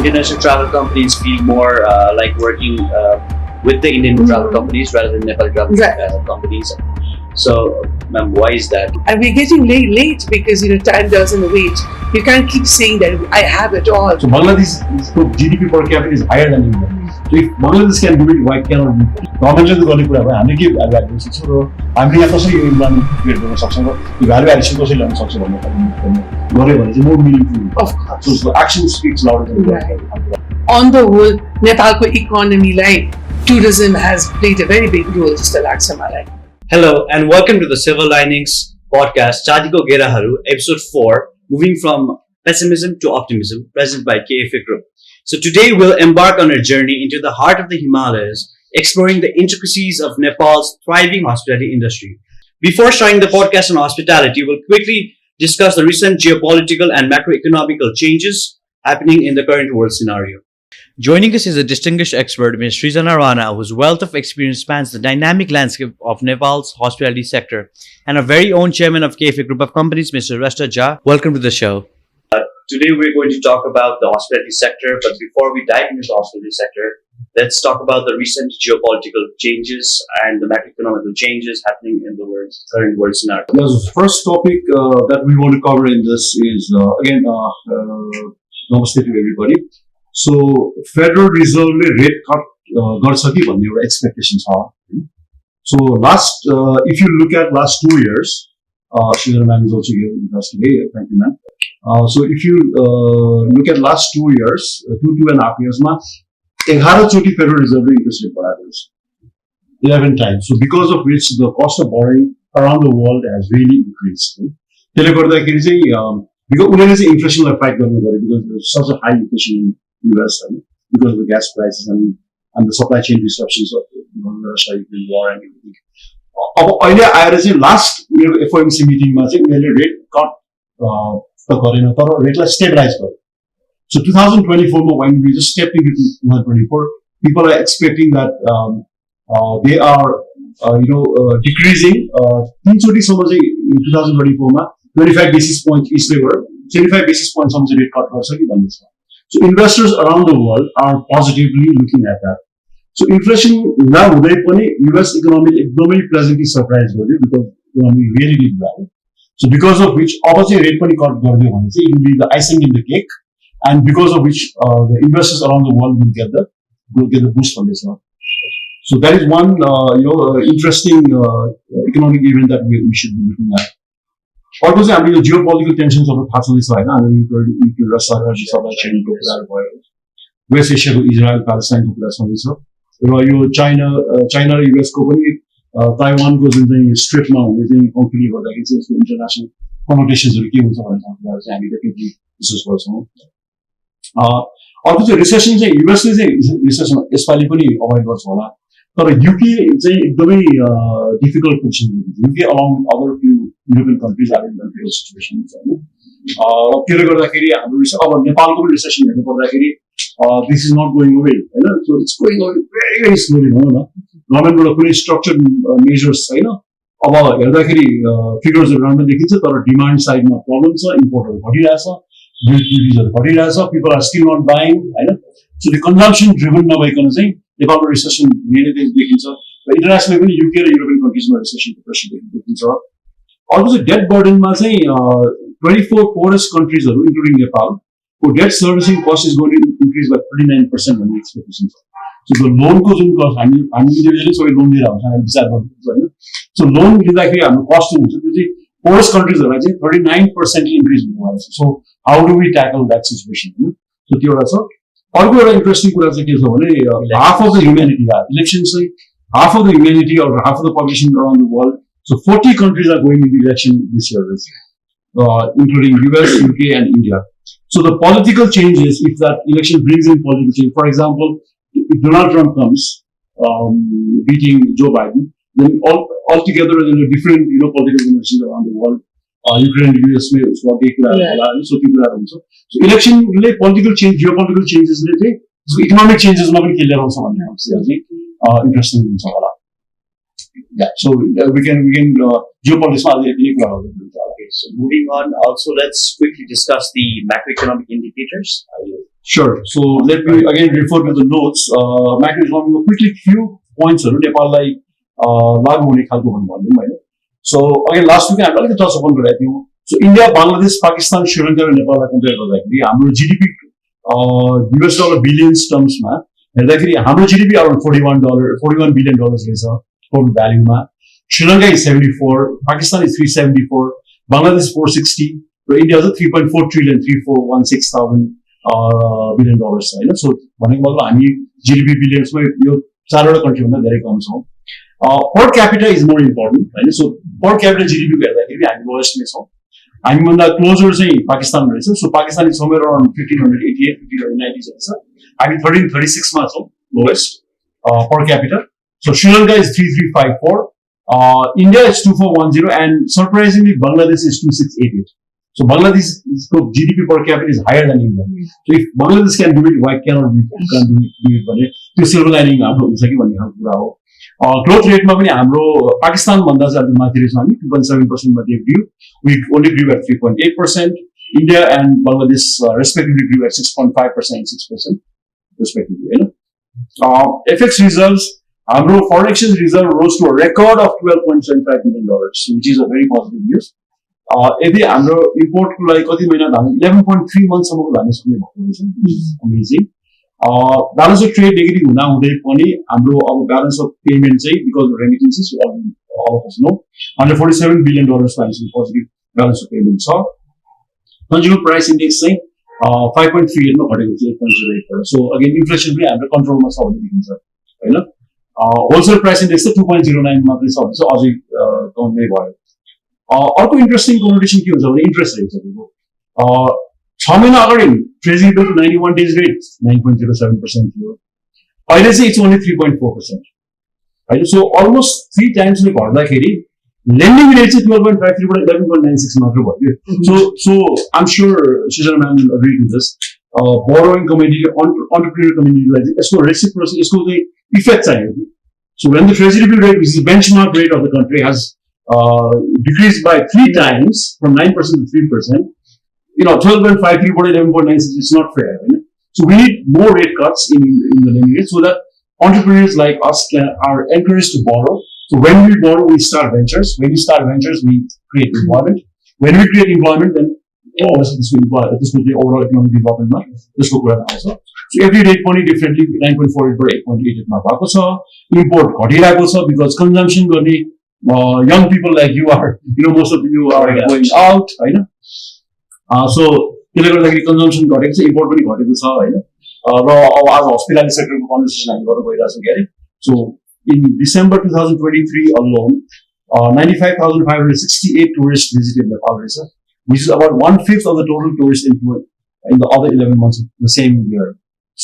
international travel companies feel more like working with the Indian travel companies rather than Nepal travel companies. So, ma'am, why is that? And we're getting late because time doesn't wait. You can't keep saying that I have it all. So Bangladesh's GDP per capita is higher than India. So if Bangladesh can do it, why cannot we? Government le गर्ने कुरा भयो हामीले के value Edison छ र हामीले यहाँ कसरी यो environment create गर्न सक्छौँ र यो भ्यालु एडिसन कसरी ल्याउन सक्छौँ भन्ने गऱ्यो भने चाहिँ मोर meaningful. Of course. So action speaks louder than words. On the whole, Nepalको economy like tourism has played a very big role जस्तो लाग्छ मलाई. Hello and welcome to the Silverlinings podcast, Chadiko Geraharu, episode 4, moving from Pessimism to Optimism, presented by KFA Group. So today we'll embark on a journey into the heart of the Himalayas, exploring the intricacies of Nepal's thriving hospitality industry. Before starting the podcast on hospitality, we'll quickly discuss the recent geopolitical and macroeconomical changes happening in the current world scenario. Joining us is a distinguished expert, Ms. Shreejana Rana, whose wealth of experience spans the dynamic landscape of Nepal's hospitality sector, and our very own chairman of KFA Group of Companies, Mr. Rasta Jha. Welcome to the show. Today we're going to talk about the hospitality sector, but before we dive into the hospitality sector, let's talk about the recent geopolitical changes and the macroeconomic changes happening in the current world scenario. The first topic that we want to cover in this is, namaste to everybody. So, Federal Reserve rate cut garcha ki भन्ने एउटा expectation छ. So, if you look at last 2 years, Shreejana ma'am is also here with us today. Thank you, ma'am. So, if you look at last 2 years, 2.5 years, 11 choti Federal Reserve interest rate बढाएको छ. 11 times. So, because of which the cost of borrowing around the world has really increased. त्यसले गर्दाखेरि चाहिँ because उनीहरूले चाहिँ इन्फ्लेसनलाई fight गर्नु गर्यो because there's such a high inflation in US because of the gas prices and the supply chain disruptions of Russia-Ukraine war and everything. अब अहिले आएर चाहिँ लास्ट उनीहरूको FOMC मिटिङमा चाहिँ उनीहरूले रेट कट त गरेन तर रेटलाई स्टेबलाइज गर्यो. So 2024 मा when we just stepped into 2024, people are expecting that they are decreasing 3 चोटिसम्म चाहिँ 2024 मा 25 basis points each level, 75 basis points सम्म चाहिँ रेट कट गर्छ कि भन्ने छ. So investors around the world are positively looking at that. So inflation now हुँदै पनि US economy एकदमै pleasantly surprised गर्यो because economy really did well. So because of which अब चाहिँ रेट पनि कट गरिदियो भने चाहिँ it will be the icing in the cake, and because of which the investors around the world will get the boost from this one. So that is one interesting economic event that we should be looking at. अर्को चाहिँ हामीले geopolitical टेन्सन्सहरू थाहा छँदैछ होइन, Ukraine Russia supply चेनको कुराहरू भयो, waste एसियाको Israel प्यालेस्टाइनको कुरा छँदैछ र यो चाइना र युएसको पनि ताइवानको जुन चाहिँ स्ट्रेटमा हुने चाहिँ कन्फ्लिक्टले गर्दाखेरि चाहिँ यसको इन्टरनेसनल कनोटेसन्सहरू के हुन्छ भन्ने कुराहरू चाहिँ हामी डेफिनेटली डिस्कस गर्छौँ. अर्को चाहिँ रिसेसन चाहिँ युएसले चाहिँ रिसेसन यसपालि पनि अभोइड गर्छ होला, तर युके चाहिँ एकदमै डिफिकल्ट पोजिसन दिन्छ. UK along with other few European countries are in difficult situation होइन. त्यसले गर्दाखेरि हाम्रो अब नेपालको पनि रिसेसन हेर्नु पर्दाखेरि this is not going away होइन. So it's going away very very slowly भनौँ न. गभर्मेन्टबाट कुनै स्ट्रक्चर मेजर्स छैन. अब हेर्दाखेरि फिगर्सहरू राम्रो देखिन्छ तर डिमान्ड साइडमा प्रब्लम छ, इम्पोर्टहरू घटिरहेछ, ड्युटिजहरू घटिरहेछ, people are still not buying होइन. सो त्यो कन्जम्सन ड्रिभन नभइकन चाहिँ नेपालको रिसेसन धेरै देखिन्छ र इन्टरनेसनली पनि युके र युरोपियन कन्ट्रिजमा रिसेसनको प्रेसर देखिन्छ. अर्को चाहिँ डेट बर्डनमा चाहिँ 24 पोरेस्ट कन्ट्रिजहरू इन्क्लुडिङ नेपालको debt servicing cost is going to increase by 39% भन्ने एक्सपेक्टेसन छ. सो त्यो लोनको जुन कस्ट हामी इन्डिभिजुअली सबै लोन लिएर हुन्छ हामीले विचार गर्नुपर्छ होइन. सो लोन लिँदाखेरि हाम्रो कस्ट हुन्छ त्यो चाहिँ पोरेस्ट कन्ट्रिजहरूलाई चाहिँ 39% इन्क्रिज हुनुभएको छ. So how do we tackle that situation होइन. सो त्यो एउटा छ. अर्को एउटा इन्ट्रेस्टिङ कुरा चाहिँ के छ भने half of the humanity election चाहिँ half of the humanity or half of the population around the world. So 40 countries are going into election this year, including US, UK, and India. So the political changes, if that election brings in political change, for example, if Donald Trump comes beating Joe Biden, then altogether there are different political conditions around the world. Ukraine, US, so election political change, geopolitical changes, so economic changes, interesting. Yeah, so we can geopolitics. Okay, so moving on. Also, let's quickly discuss the macroeconomic indicators. Sure. So let me again refer to the notes. Macroeconomic quickly few points नेपाललाई लागू हुने खालको भन्नु होइन. So again last week हामीले अलिकति touch अपन गरेका थियौँ. So India, Bangladesh, Pakistan, Sri Lanka र नेपाललाई कम्पेयर गर्दाखेरि हाम्रो GDP US dollar billions terms मा हेर्दाखेरि हाम्रो GDP around $41 billion रहेछ total value मा. Sri Lanka is 74, Pakistan is 374, Bangladesh 460, raw India is 3.4 trillion, 3,416,000 $billion होइन. सो भनेको मतलब हामी GDP बिलियन्समा यो चारवटा कन्ट्री भन्दा धेरै कम छौँ. पर क्यापिटा इज मोर इम्पोर्टेन्ट होइन. सो पर क्यापिटा GDP हेर्दाखेरि हामी लोएस्टमै छौँ. हामीभन्दा क्लोजर चाहिँ पाकिस्तान रहेछ. सो पाकिस्तान इज समवेयर अराउन्ड 1588, 1590 रहेछ. हामी 1336 मा छौँ लोएस्ट पर capita. So Sri Lanka is 3354, India is 2410, and surprisingly Bangladesh is 2688. So Bangladesh's GDP per capita is higher than India. So if Bangladesh can do it, why cannot we can do it? भने त्यो silver lining हाम्रो हुन्छ कि भन्ने खालको कुरा हो. Growth रेटमा पनि हाम्रो पाकिस्तान भन्दा चाहिँ अलिक माथि रहेछ. हामी 2.7% मा ग्रिउ. We only grew at 3.8%. India and Bangladesh respectively grew at 6.5% and 6% respectively. You know? FX reserves, हाम्रो foreign exchange reserve rose to a record of $12.75 billion, which is a very positive news. यदि हाम्रो इम्पोर्टको लागि कति महिना धान 11.3 मन्थसम्मको धान सक्ने भएको रहेछ. Amazing. Balance of trade negative हुँदा हुँदै पनि हाम्रो अब ब्यालेन्स अफ पेमेन्ट चाहिँ because of remittances all of us know $147 billion हामीसँग पोजिटिभ ब्यालेन्स अफ पेमेन्ट छ. कन्ज्युमर प्राइस इन्डेक्स चाहिँ 5.38 मा घटेको छ 8.08. सो अगेन इन्फ्लेसन पनि हाम्रो कन्ट्रोलमा छ भन्ने देखिन्छ होइन. होलसेल प्राइस इन्डेक्स चाहिँ 2.09 मात्रै छ भने चाहिँ अझै कमै भयो. अर्को इन्ट्रेस्टिङ कन्भर्सेसन के हुन्छ भने इन्ट्रेस्ट रेट छ. 6 महिना अगाडि ट्रेजरी बिलको 91 डेज रेट 9.07% थियो. अहिले चाहिँ इट्स ओन्ली 3.4% होइन. सो अलमोस्ट 3 टाइम्सले घट्दाखेरि लेन्डिङ रेट चाहिँ 12.53 बाट 11.96 मात्र भयो. सो I'm sure Srijana ma'am will agree to this. Borrowing community entrepreneur कम्युनिटीलाई चाहिँ यसको रेसिप्रोसिटी यसको चाहिँ इफेक्ट चाहियो कि. So when the treasury bill rate which is benchmark rate of the country has decreased by 3 times from 9% to 3%, 12.53 but 11.96 is not fair. Right? So we need more rate cuts in the lending rate so that entrepreneurs like us are encouraged to borrow. So when we borrow, we start ventures. When we start ventures, we create employment. When we create employment, then this will be overall economic development. This will also. So every rate point differently 9.48 but 8.88 ma bhako cha. Import ghatiरहेको छ because consumption गर्ने young people like you are, most of you are going out, होइन. सो त्यसले गर्दाखेरि consumption घटेको छ, import पनि घटेको छ होइन. र अब आज हस्पिटालिटी सेक्टरको कन्भर्सेसन हामी गर्न गइरहेछौँ के अरे. सो इन December 2023 alone 95,568 tourists visited Nepal रहेछ, which is about 1/5 of the total tourist inflow in the other 11 months of the same year.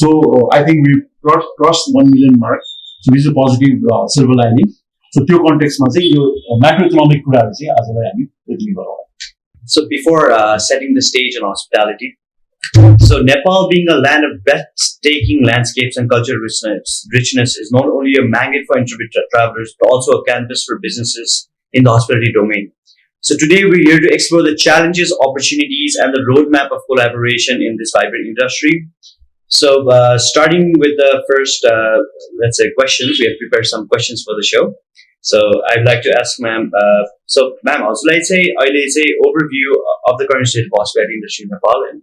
So I think we crossed 1 million mark. So this is a positive silver lining. So त्यो कन्टेक्स्टमा चाहिँ यो म्याक्रोइकोनोमिक कुराहरू चाहिँ आजलाई हामी यति गरौँ. So before setting the stage on hospitality, so Nepal being a land of breathtaking landscapes and cultural richness is not only a magnet for intrepid travelers but also a canvas for businesses in the hospitality domain. So today we're here to explore the challenges, opportunities, and the roadmap of collaboration in this vibrant industry. So starting with the first, let's say, questions, we have prepared some questions for the show. So I'd like to ask ma'am, so ma'am, also let's say overview of the current state of hospitality industry in Nepal, and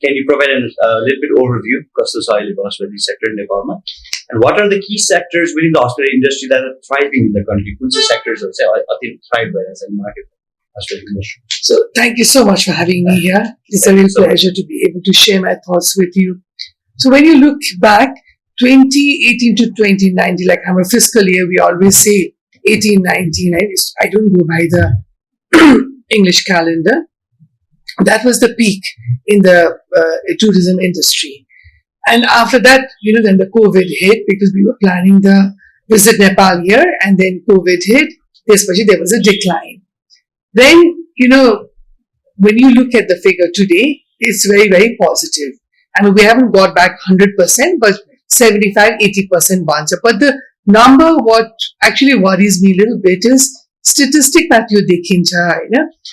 can you provide a little bit overview of the hospitality sector in Nepal, and what are the key sectors within the hospitality industry that are thriving in the country? Which sectors are thrived by as a market hospitality industry? So thank you so much for having me here. It's a real pleasure to be able to share my thoughts with you. So when you look back 2018 to 2019, like our fiscal year, we always say 1819, I don't go by the English calendar. That was the peak in the tourism industry. And after that, then the COVID hit because we were planning the Visit Nepal year, and then COVID hit. There was a decline. Then, when you look at the figure today, it's very, very positive. I mean, we haven't got back 100%, but 75-80% bounce up. But the number, what actually worries me a little bit is statistic that you dekhincha,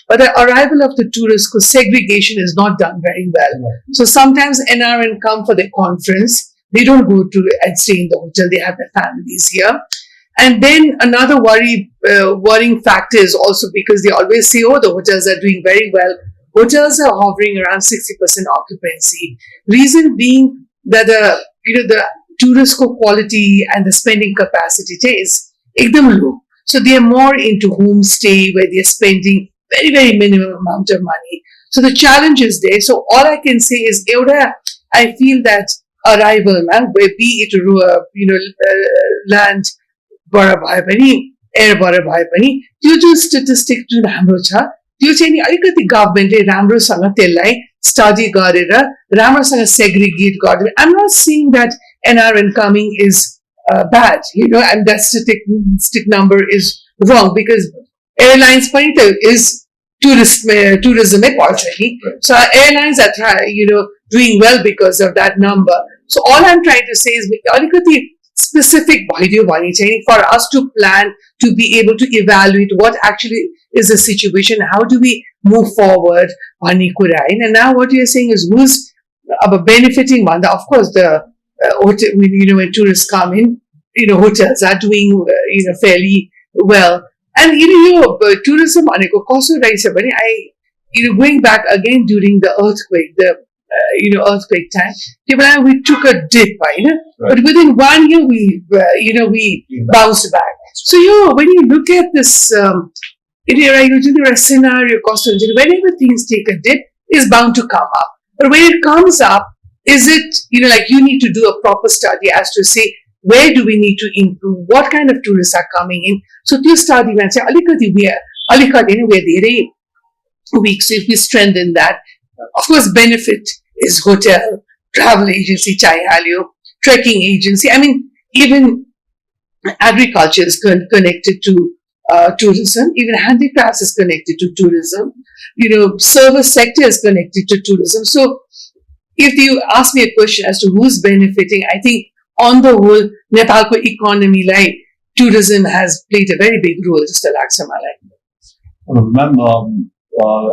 but the arrival of the tourists, segregation is not done very well. So sometimes NRN come for their conference, they don't go to and stay in the hotel, they have their families here. And then another worrying factor is also because they always say, oh, the hotels are doing very well. Hotels are hovering around 60% occupancy. Reason being that the tourist quality and the spending capacity is ekdam low. So they are more into homestay where they are spending very, very minimum amount of money. So the challenge is there. So all I can say is, I feel that arrival, where be it land, एयरबाट भए पनि त्यो जुन statistic जुन हाम्रो छ त्यो चाहिँ नि अलिकति गभर्नमेन्टले राम्रोसँग त्यसलाई स्टडी गरेर राम्रोसँग सेग्रिगेट गर्दै I'm not saying that NRN coming is bad, and that statistic number is wrong because airlines पनि त is tourism पर्छ नि. So airlines are doing well because of that number. So all I'm trying to say is अलिकति specific for us to plan, to be able to evaluate what actually is the situation, how do we move forward. And now what you're saying is who's benefiting. Of course, the when tourists come in, hotels are doing fairly well. And tourism going back again during the earthquake, earthquake time, we took a dip, but within 1 year we bounced back. So when you look at this scenario, whenever things take a dip, is bound to come up. But when it comes up, is it you need to do a proper study as to say where do we need to improve, what kind of tourists are coming in. So you study and say we're weak. So if we strengthen that, of course, benefit is hotel, travel agency, trekking agency. I mean, even agriculture is connected to tourism. Even handicrafts is connected to tourism. Service sector is connected to tourism. So, if you ask me a question as to who's benefiting, I think on the whole, Nepal's economy, like tourism, has played a very big role. Just Ma'am,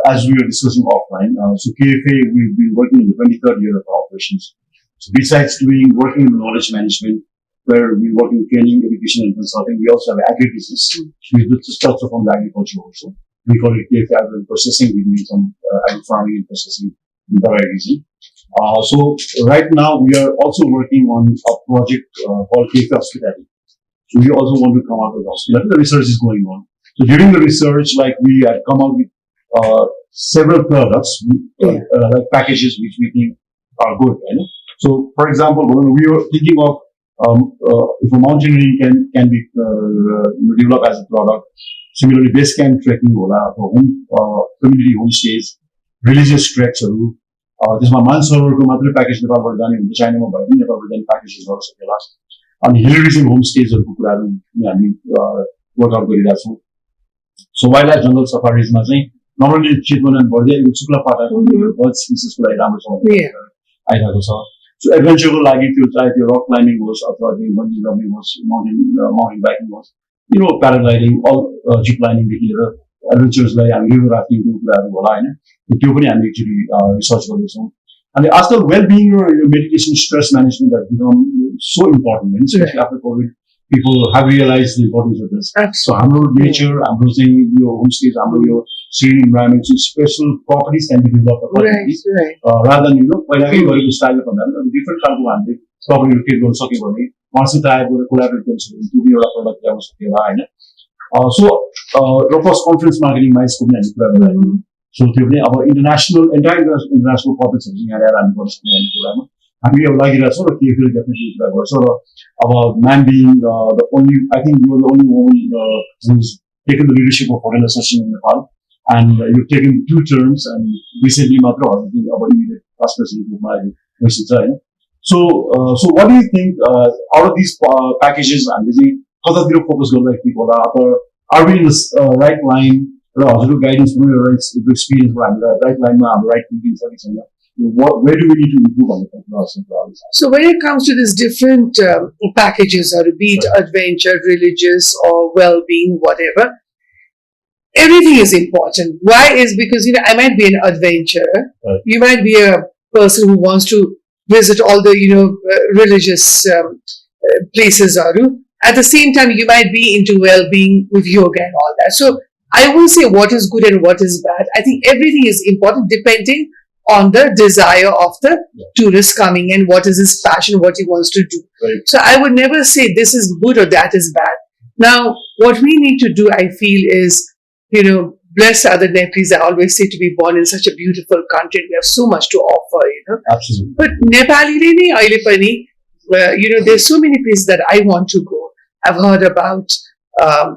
as we were discussing offline, so KFA, we've been working in the 23rd year of our operations. So besides working in knowledge management, where we work in training, education, and consulting, we also have agribusiness. We do stuff from the agriculture also. We call it KFA agri processing. We do some agri farming and processing in the region. So right now we are also working on a project called KFA Hospitality. So we also want to come out with hospitality. The research is going on. So during the research, we had come out with several products, like packages which we think are good. So, for example, we were thinking of if a mountaineering can be developed as a product. Similarly, base camp trekking, community homestays, religious treks, त्यसमा मानसरोवरको मात्रै package नेपालबाट जाने हुन्छ, चाइनामा भयो भने नेपालबाट जाने packages गर्न सकेला. अनि हिल रिजन होमस्टेजहरूको कुराहरू हामी वर्कआउट गरिरहेका छौँ. सो वाइल्ड लाइफ जङ्गल सफारीजमा चाहिँ नट ओन्ली चितवन बढ्दै शुक्ला पाटाको बर्ड स्पिसिसको लागि राम्रोसँग आइरहेको छ. सो एडभेन्चरको लागि त्यो चाहे त्यो रक क्लाइम्बिङ होस् अथवा बन्जी जम्पिङ होस्, माउन्टेन बाइकिङ होस्, प्याराग्लाइडिङ, अल जिप लाइनिङदेखि लिएर एडभेन्चर्सलाई हामी रिभर राफ्टिङको कुराहरू होला होइन, त्यो पनि हामी एक्चुअली रिसर्च गर्दैछौँ. अनि आजकल वेलबिङ र meditation, stress management has become so important होइन, especially after Covid people have realized the importance of this. So, हाम्रो nature, हाम्रो चाहिँ यो homestays, हाम्रो यो serene environment, special properties can be developed accordingly. Rather than पहिलाकै गरेको स्टाइलले भन्दा different खालको हामीले property create गर्न सक्यो भने मार्सित आएर कोलाबोरेट गर्न सक्यो भने त्यो पनि एउटा प्रडक्ट ल्याउन सकिएला होइन. सो र फर्स्ट कन्फरेन्स मार्केटिङमा यसको पनि हामी कुरा गरिरहेको. सो त्यो पनि अब इन्टरनेसनल कपरेट्सहरू यहाँ ल्याएर हामी गर्न सक्ने भन्ने कुरामा हामी अब लागिरहेको छौँ र केफीले डेफिनेटली कुरा गर्छौँ. र अब ma'am being the only, I think you are the only woman who's taken the leadership of Hotel Association in Nepal, and you've taken 2 terms, and recently matra about immediate past president. So what do you think out of these packages, and कतातिर focus गर्दै people are we in the right line, र हजुरको guidance from your experience मा हामी right line मा हाम्रो right thinking छ कि छैन, where do we need to improve on the? So when it comes to these different packages, or be it adventure, religious, or well-being, whatever, everything is important. Why is because I might be an adventurer. Right. You might be a person who wants to visit all the religious places. Aru. At the same time, you might be into well-being with yoga and all that. So I won't say what is good and what is bad. I think everything is important depending on the desire of the tourist coming and what is his passion, what he wants to do. Right. So I would never say this is good or that is bad. Now, what we need to do, I feel, is, blessed are the Nepalese, I always say, to be born in such a beautiful country. We have so much to offer, Absolutely. But Nepali, there's so many places that I want to go. I've heard about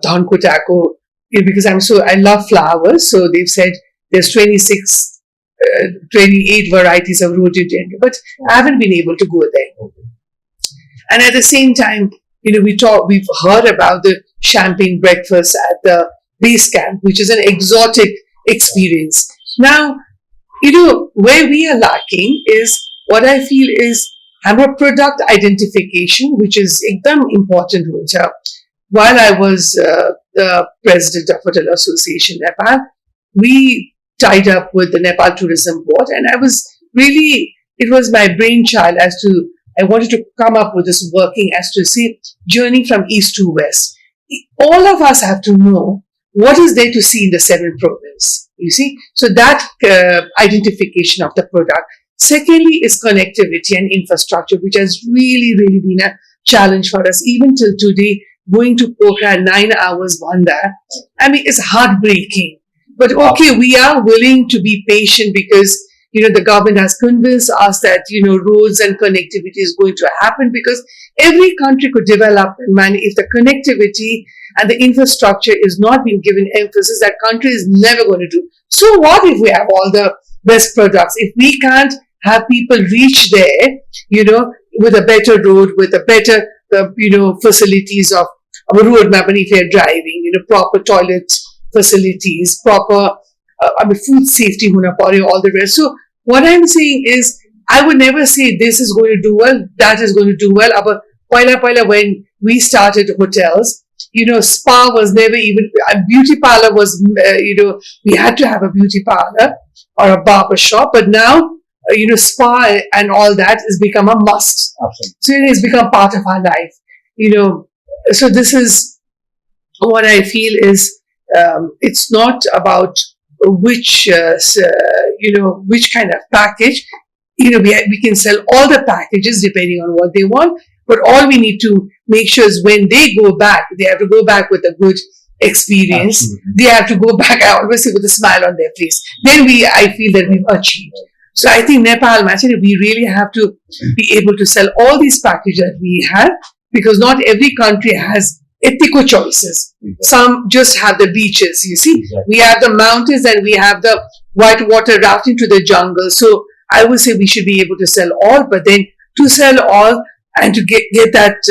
Dhankotako, because I love flowers. So they've said there's 28 varieties of rhododendron, but I haven't been able to go there. Okay. And at the same time, we've heard about the champagne breakfast at the base camp, which is an exotic experience. Now, where we are lacking is what I feel is our product identification, which is ekdam important. While I was the president of Hotel Association Nepal, we tied up with the Nepal Tourism Board, and it was my brainchild I wanted to come up with this working as to see journey from east to west. All of us have to know what is there to see in the 7th province, you see. So that identification of the product. Secondly is connectivity and infrastructure, which has really, really been a challenge for us. Even till today, going to Pokhara 9 hours Vanda, it's heartbreaking. But okay, we are willing to be patient because, the government has convinced us that, roads and connectivity is going to happen because every country could develop and manage. If the connectivity and the infrastructure is not being given emphasis, that country is never going to do. So what if we have all the best products? If we can't have people reach there, with a better road, with a better, facilities of a road map, and if you're driving, proper toilet facilities, proper, food safety, all the rest. So what I'm saying is, I would never say this is going to do well, that is going to do well. But when we started hotels, spa was never even, a beauty parlor was, we had to have a beauty parlor or a barber shop. But now, spa and all that has become a must. Absolutely. So it has become part of our life, So this is what I feel is, it's not about which kind of package. We can sell all the packages depending on what they want, but all we need to make sure is when they go back, they have to go back with a good experience. Absolutely. They have to go back, I always say, with a smile on their face. Then I feel that we've achieved. So I think Nepal, we really have to be able to sell all these packages that we have, because not every country has ethical choices. Exactly. Some just have the beaches, you see. Exactly. We have the mountains and we have the white water rafting to the jungle. So I would say we should be able to sell all, but then to sell all and to get that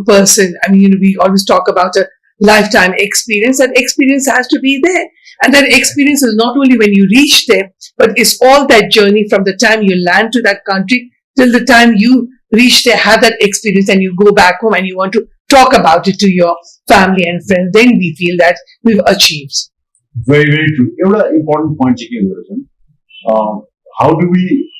person, we always talk about a lifetime experience. That experience has to be there. And that experience is not only when you reach there, but it's all that journey from the time you land to that country till the time you reach there, have that experience, and you go back home and you want to talk about it to your family and friends. Then we feel that we've achieved. Very, very true. An important point, how do we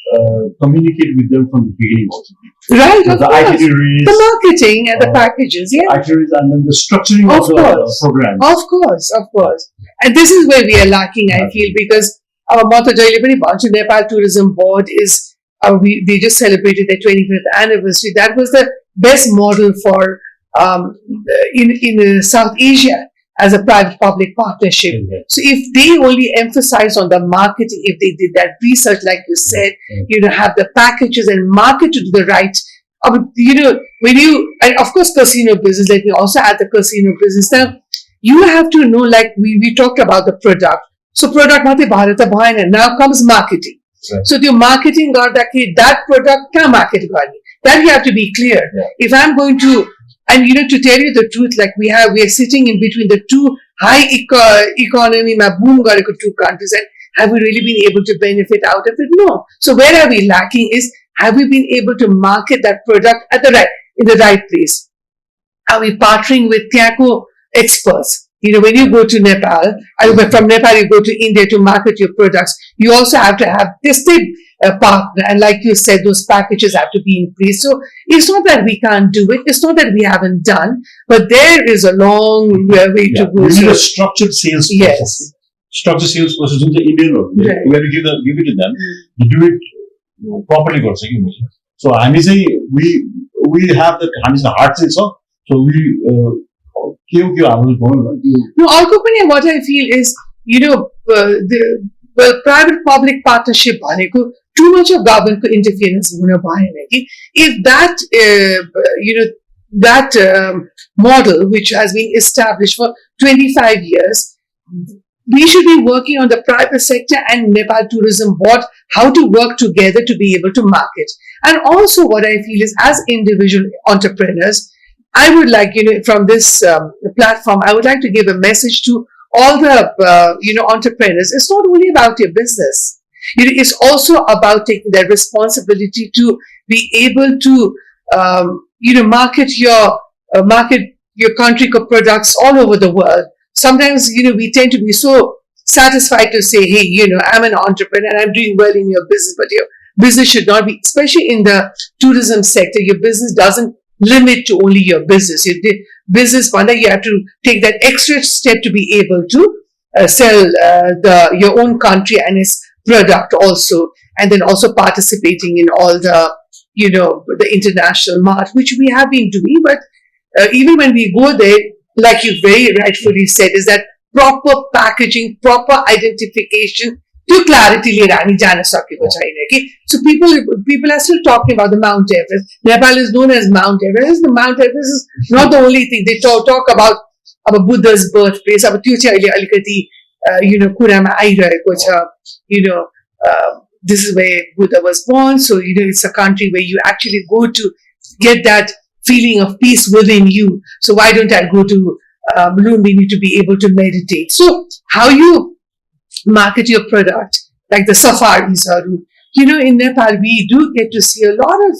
communicate with them from the beginning also? Right, of the course. itineraries, The marketing and the packages, yeah. itineraries, and then the structuring of the program. Of course. And this is where we are lacking, I feel, because our Mata Jailipani Bantu Nepal Tourism Board is, they just celebrated their 25th anniversary. That was the best model for in South Asia as a private-public partnership. Mm-hmm. So if they only emphasize on the marketing, if they did that research, like you said, have the packages and market to the right, and of course, casino business, let me also add the casino business. Now, you have to know, like we talked about the product. So product mate bharata bhaina. Now comes marketing. Right. So the marketing that product ka market garni. That you have to be clear. Yeah. If I'm going to, and to tell you the truth, like we are sitting in between the two high economy boom gareko two countries, and have we really been able to benefit out of it? No. So where are we lacking is, have we been able to market that product in the right place? Are we partnering with Tiako experts? When you go to Nepal, from Nepal you go to India to market your products, you also have to have tested partner. And like you said, those packages have to be in place. So it's not that we can't do it. It's not that we haven't done, but there is a long way to go. You need a structured sales process. Yes. Structured sales process in the Indian world. Right. When you give it to them, you do it properly. So हामी चाहिँ we have the heart चाहिँ छ. So we No, अर्को पनि what I feel is, the private-public partnership भनेको too much of government interference हुन भएन कि. If that, that model which has been established for 25 years, we should be working on the private sector and Nepal Tourism Board, how to work together to be able to market. And also what I feel is, as individual entrepreneurs, I would like, from this platform, I would like to give a message to all the, entrepreneurs. It's not only about your business. It's also about taking that responsibility to be able to, market your country products all over the world. Sometimes, we tend to be so satisfied to say, hey, I'm an entrepreneur and I'm doing well in your business, but your business should not be, especially in the tourism sector, your business doesn't limit to only your business. Your business, you have to take that extra step to be able to sell your own country and its product also, and then also participating in all the, the international mart, which we have been doing. But even when we go there, like you very rightfully said, is that proper packaging, proper identification, to clarity लिएर हामी जान सकेको छैन कि. So people are still talking about the Mount Everest. Nepal is known as Mount Everest. The Mount Everest is not the only thing. They talk about Buddha's birthplace. अब त्यो चाहिँ अहिले अलिकति कुरामा आइरहेको छ. This is where Buddha was born. So it's a country where you actually go to get that feeling of peace within you. So why don't I go to Lumbini to be able to meditate? So how you market your product, like the safaris, in Nepal we do get to see a lot of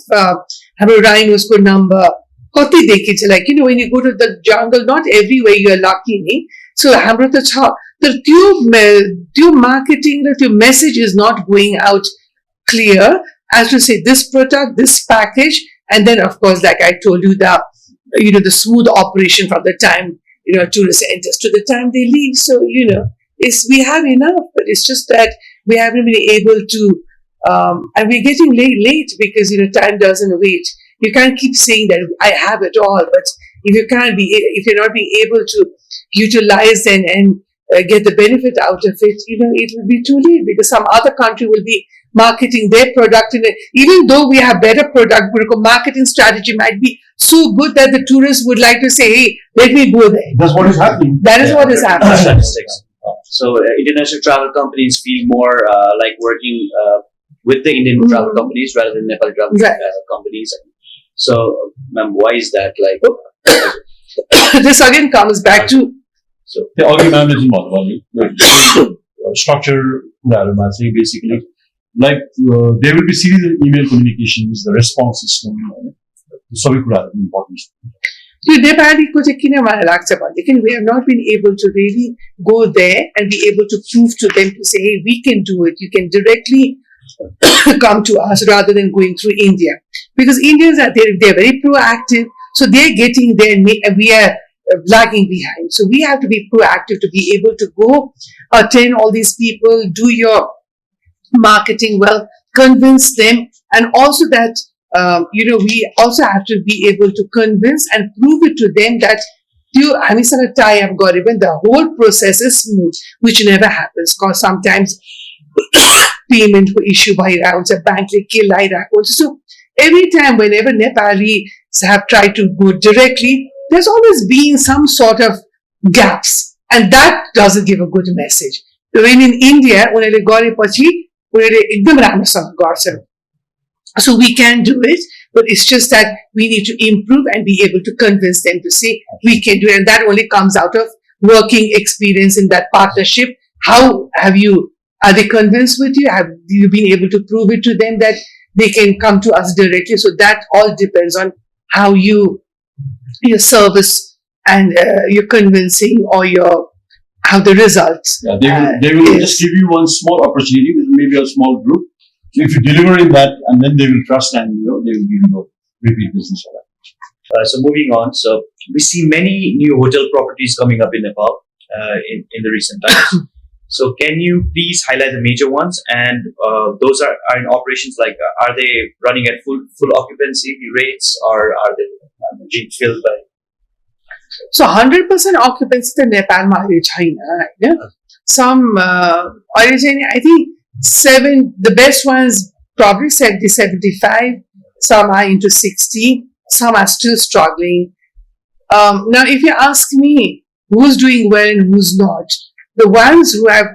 rhinos ko number. Like when you go to the jungle, not everywhere you are lucky. So hamro ta cha, your marketing, your message is not going out clear as to say this product, this package. And then, of course, like I told you, the smooth operation from the time, tourists enters to the time they leave. So, we have enough, but it's just that we haven't been able to, and we're getting late because, time doesn't wait. You can't keep saying that I have it all, but if you're not being able to utilize and get the benefit out of it, it will be too late because some other country will be marketing their product even though we have better product, marketing strategy might be so good that the tourists would like to say, hey, let me go there. That's what is happening. That is what is happening. Statistics. So international travel companies feel more like working with the Indian travel companies rather than Nepal travel companies. So, ma'am, why is that? This again comes back to the argument structure basically. Like there will be series of email communications, the response system, important. We have not been able to really go there and be able to prove to them to say, hey, we can do it. You can directly come to us rather than going through India. Because Indians they're very proactive. So they're getting there and we are lagging behind. So we have to be proactive to be able to go attend all these people, do your marketing well, convince them, and also that we also have to be able to convince and prove it to them that the whole process is smooth, which never happens because sometimes payment issue by rounds a bank kill. So every time whenever Nepalis have tried to go directly, there's always been some sort of gaps, and that doesn't give a good message. When in India, so we can do it, but it's just that we need to improve and be able to convince them to say we can do it, and that only comes out of working experience in that partnership. How are they convinced with you? Have you been able to prove it to them that they can come to us directly? So that all depends on how your service and you're convincing or you're how the results. Yeah, they will just give you one small opportunity with maybe a small group. So if you deliver in that, and then they will trust and they will give you repeat business. So moving on, so we see many new hotel properties coming up in Nepal in the recent times. So can you please highlight the major ones, and those are in operations, like are they running at full occupancy rates, or are they being filled by? So 100% occupancy in Nepal ma right? Some origin, I think the best ones probably 70, 75. Some are into 60. Some are still struggling. Now, if you ask me who's doing well and who's not, the ones who have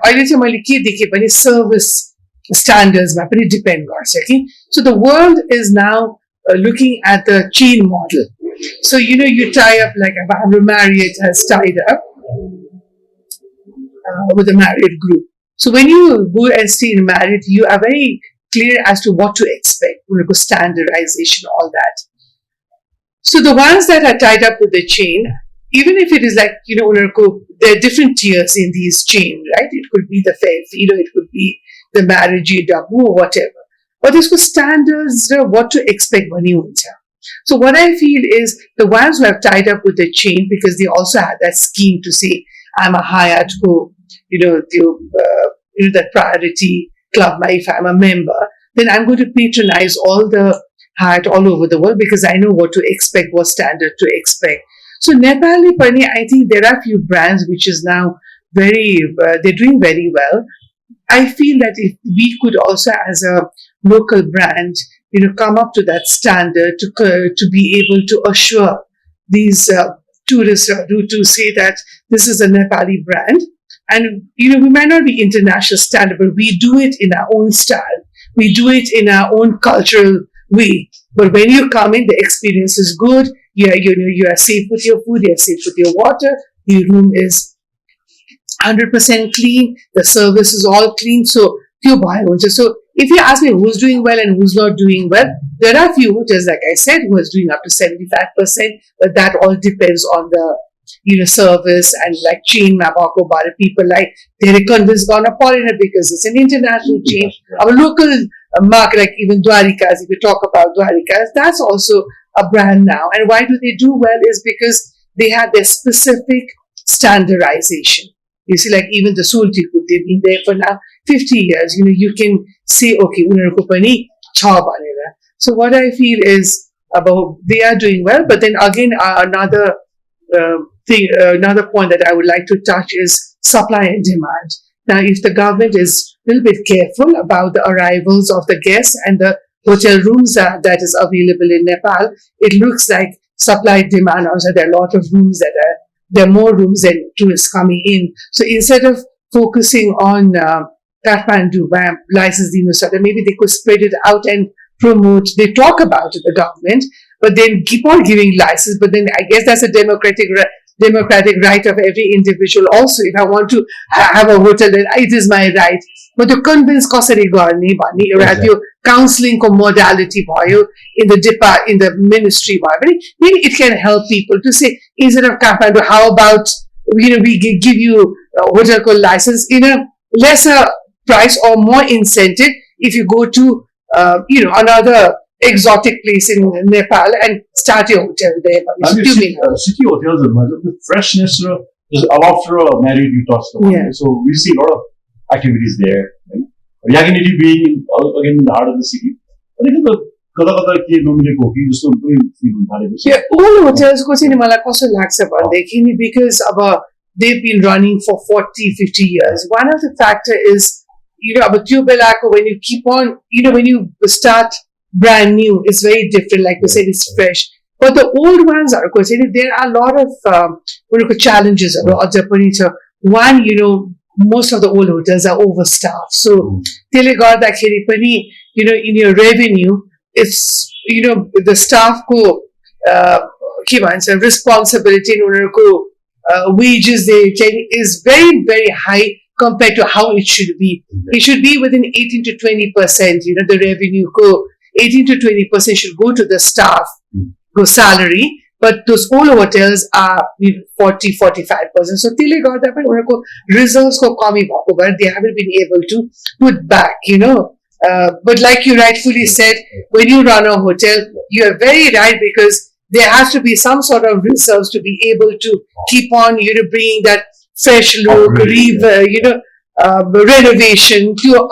service standards depend. Okay? So the world is now looking at the chain model. So, you tie up, like Marriott has tied up with a Marriott group. So when you go and stay in Marriott, you are very clear as to what to expect, standardization, all that. So the ones that are tied up with the chain, even if it is like, there are different tiers in these chain, right? It could be the Fairfield, it could be the Marriott GW or whatever. But there's standards, what to expect when you enter. So what I feel is the ones who have tied up with the chain, because they also had that scheme to say, I'm a Hyatt who, that priority club, if I'm a member, then I'm going to patronize all the Hyatt all over the world because I know what to expect, what standard to expect. So Nepali Pani, I think there are a few brands which is now they're doing very well. I feel that if we could also, as a local brand, come up to that standard to be able to assure these tourists to say that this is a Nepali brand. And, we might not be international standard, but we do it in our own style. We do it in our own cultural way. But when you come in, the experience is good. You are safe with your food. You are safe with your water. The room is 100% clean. The service is all clean. So if you ask me who's doing well and who's not doing well, there are a few hotels, like I said, who is doing up to 75%, but that all depends on the service, and like chain Mabako Bara, people like they're convinced gonna foreigner because it's an international chain. Our local market, like even Dwarikas, if you talk about Dwarikas, that's also a brand now. And why do they do well is because they have their specific standardization. You see, like even the Sultiku, they've been there for now 50 years. You can say, okay, so what I feel is about they are doing well, but then again, another point that I would like to touch is supply and demand. Now, if the government is a little bit careful about the arrivals of the guests and the hotel rooms that is available in Nepal, it looks like supply and demand. Also, there are a lot of rooms there are more rooms than tourists coming in. So instead of focusing on Kathmandu, license maybe they could spread it out and promote. They talk about it, the government, but then keep on giving license. But then I guess that's a democratic right of every individual. Also, if I want to have a hotel, then it is my right. But to convince कसरी गर्ने भन्ने एउटा त्यो counseling modality भयो in the ministry भयो, maybe it can help people to say, instead of Kathmandu, how about we give you a hotel license in a lesser price or more incentive if you go to another exotic place in Nepal and start your hotel there. City hotels, the freshness is after a married you touched upon. Yeah. So we see a lot of activities there. Right? Yaginity being again in the heart of the city. I think all hotels because they've been running for 40, 50 years. One of the factor is, when you keep on, when you start brand new, it's very different. Like we said, it's fresh. But the old ones are, of course, there are a lot of challenges. One, most of the old hotels are overstaffed. So, in your revenue, it's, the staff responsibility in wages is very, very high compared to how it should be. It should be within 18 to 20%, the revenue 18 to 20% should go to the staff, go salary, but those old hotels are 40-45%. So त्यसले गर्दा पनि उनीहरूको रिजर्भ्सको कमी भएको भएर they haven't been able to put back, but like you rightfully said, when you run a hotel, you are very right, because there has to be some sort of reserves to be able to keep on, bringing that fresh look, renovation, to,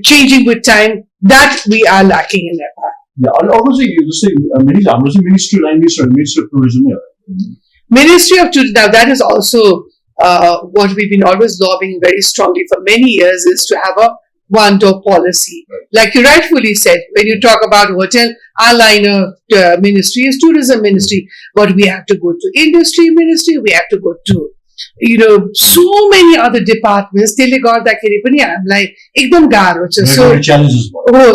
changing with time. That we are lacking in Nepal. Yeah, and also you just say Ministry of Tourism. Ministry of Tourism. Now that is also what we've been always lobbying very strongly for many years, is to have a one-door policy. Right. Like you rightfully said, when you talk about hotel, our line of ministry is tourism ministry, but we have to go to industry ministry, we have to go to so many other departments. त्यसले गर्दाखेरि पनि हामीलाई एकदम गाह्रो छ.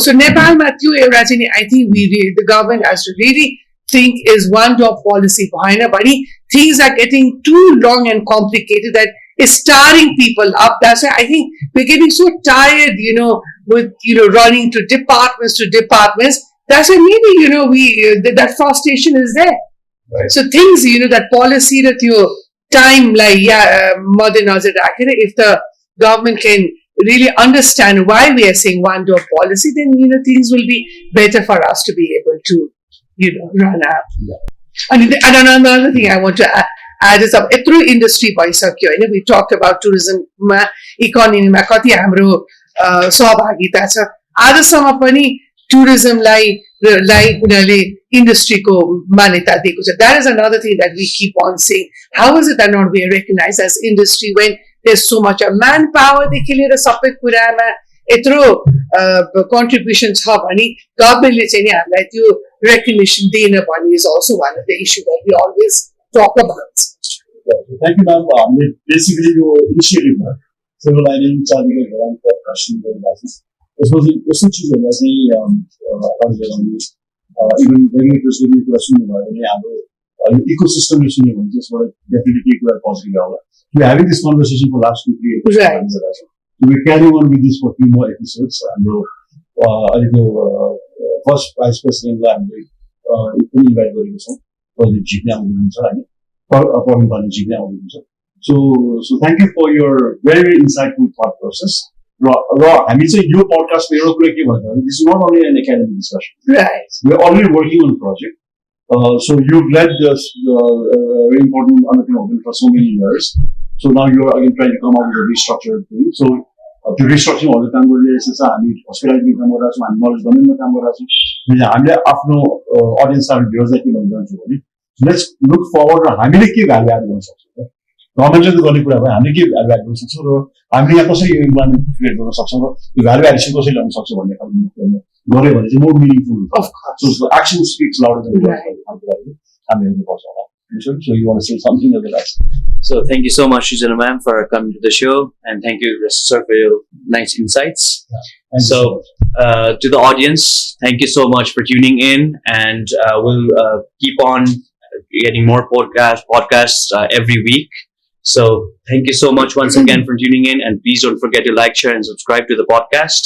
So नेपालमा त्यो एउटा चाहिँ नि, I think the government has to really think is one door policy भएन भने things are getting too long and complicated that is starring people up. That's why I think we're getting so tired, with running to departments. That's why maybe we that frustration is there. Right. So things that policy that your time like if the government can really understand why we are saying one door policy, then things will be better for us to be able to run up. Yeah. And another thing I want to add is through industry भइसक्यो हैन. We talked about tourism मा economy मा कति हाम्रो सहभागिता छ. आजसम्म पनि tourism लाई उनीहरूले industry को मान्यता दिएको छ. That is another thing that we keep on saying. How is it that not we are recognized as industry when there's so much of manpower देखि लिएर सबै कुरामा यत्रो contribution छ भने गभर्नमेन्टले चाहिँ नि हामीलाई त्यो recognition दिन भन्ने is also one of the issue that we always talk about. Thank you, ma'am. Basically, your initiative, Silverlining, Chadigal Gera Podcast, यस्तो चिजहरुलाई चाहिँ even regulators ले कुरा सुन्नु भयो भने हाम्रो यो इकोसिस्टमले सुन्यो भने त्यसबाट डेफिनेटली केही कुरा पोजिटिभ आउला. We are having this conversation for last 2-3 episodes. Right. So we carry on with this for 2 more episodes. हाम्रो फर्स्ट भाइस प्रेसिडेन्टलाई हामीले पनि इन्भाइट गरेको छौँ. प्रदीप जी पनि आउनुहुन्छ हैन. प्रवीण भाइ जी पनि आउनुहुन्छ. So thank you for your very insightful thought process. र हामी चाहिँ यो पडकास्टमा एउटा कुरा के भन्छ भने this is not only an academic discussion. Right. We are already working on a project. So you've led this very important unravel for so many years. So now you are again trying to come out with a restructured thing. So to restructuring all the time गरिरहेको छ. हामी हस्पिटालिटीमा काम गरिरहेको छौँ, हामी knowledge डोमेनमा काम गरिरहेको छौँ. हामीले आफ्नो अडियन्सहरु भ्युअर्सलाई के भनिरहन्छौँ भने लेट्स लुक फरवर्ड र हामीले के भ्यालु एड गर्न सक्छौँ. गभर्नमेन्टले त गर्ने कुरा भयो, हामीले के भ्यालु एड गर्न सक्छौँ र हामीले यहाँ कसरी इन्भाइरोन्मेन्ट क्रिएट गर्न सक्छौँ र यो भ्यालु एडिसन कसरी ल्याउन सक्छौँ भन्ने खालको गऱ्यो भने चाहिँ मोर मिनिङफुल हुन्छ. So action speaks louder than words. हामी हेर्नुपर्छ होला. So you want to say something at the last? So thank you so much, Shreejana ma'am, for coming to the show, and thank you, sir, for your nice insights. Yeah. So to the audience, thank you so much for tuning in, and we'll keep on getting more podcasts every week. So thank you so much once again for tuning in, and please don't forget to like, share, and subscribe to the podcast.